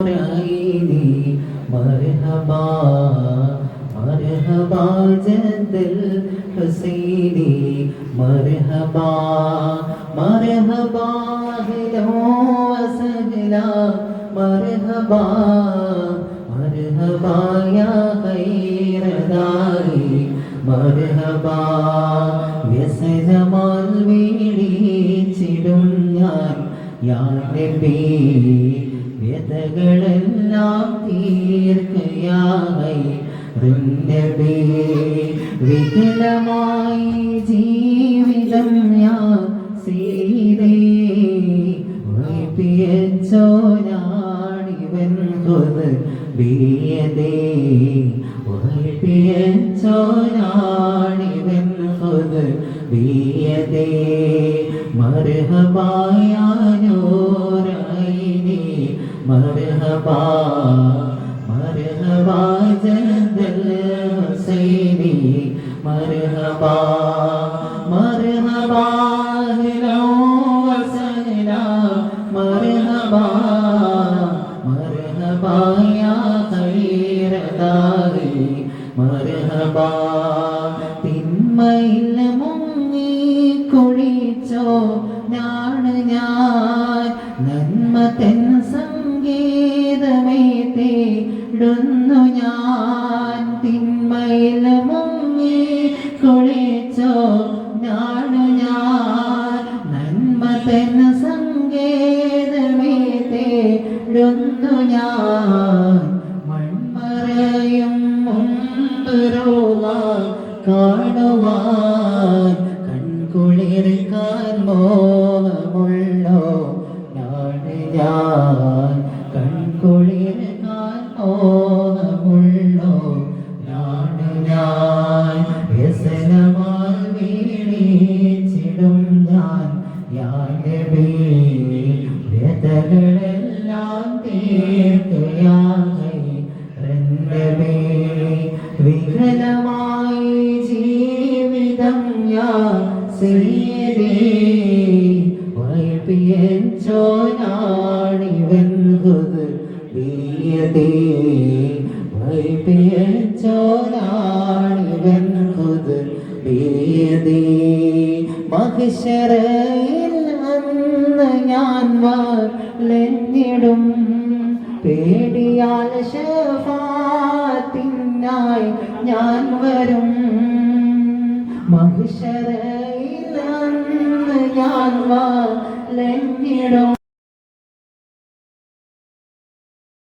عيني مرحبا مرحبا جد الحسيني مرحبا مرحبا أهلا وسهلا مرحبا مرحبا يا خير داري مرحبا വ്യസനമാൽ വീടിച്ചിടും ഞാൻ യാ നബി വ്യതകളെല്ലാം തീർക്കയായി നബി വികലമായി ജീവിതം ഞാൻ സീതേ വൈപ്പിയച്ചോനാണിവൻ കൊത് ബിയതേ വൈപ്പിയച്ചോനാണിവൻ കൊത് ബിയതേ മർഹബാ യാ നൂറൈനി മർഹബാ മർഹബാ ജദ്ദൽ ഹുസൈനി മർഹബാ മർഹബാ അഹ്ലാ വസഹ്ലാ മർഹബാ മർഹബാ യാ ഖൈറ ദാരി മർഹബാ തിന്മയിൽ മുങ്ങി കുളിച്ചോ നാണ് ഞാൻ നന്മ തൻ സംഗീതമേ തേടുന്നു ഞാൻ തിന്മയിൽ മുങ്ങി കുളിച്ചോ നാണ് ഞാൻ നന്മ തൻ സംഗീതമേ തേടുന്നു ഞാൻ മൺമറയും മുമ്പുറോള കാണുവാൻ കൺകുളിർക്കാൻ മോഹമുള്ളോ നാണ് ഞാൻ കൺകുളിർക്കാൻ മോഹമുള്ളോ നാണ് ഞാൻ വ്യസനമാൽ വീണിച്ചിടും ഞാൻ യാ നബി വ്യതകളെല്ലാം തീർക്കയായി നബി വികലമായി ജീവിതം യാ സയ്യിദേ വൈപ്പിയച്ചോനാണിവൻ കൊത് ബിയതേ വൈപ്പിയച്ചോനാണിവൻ കൊത് ബിയതേ മഹ്ശറയിൽ അന്ന് ഞാൻ വലഞ്ഞിടും പേടിയാൽ ശഫാഅത്തിനായി ഞാൻ വരും മഹ്ശറയിൽ അന്ന് ഞാൻ വലഞ്ഞിടും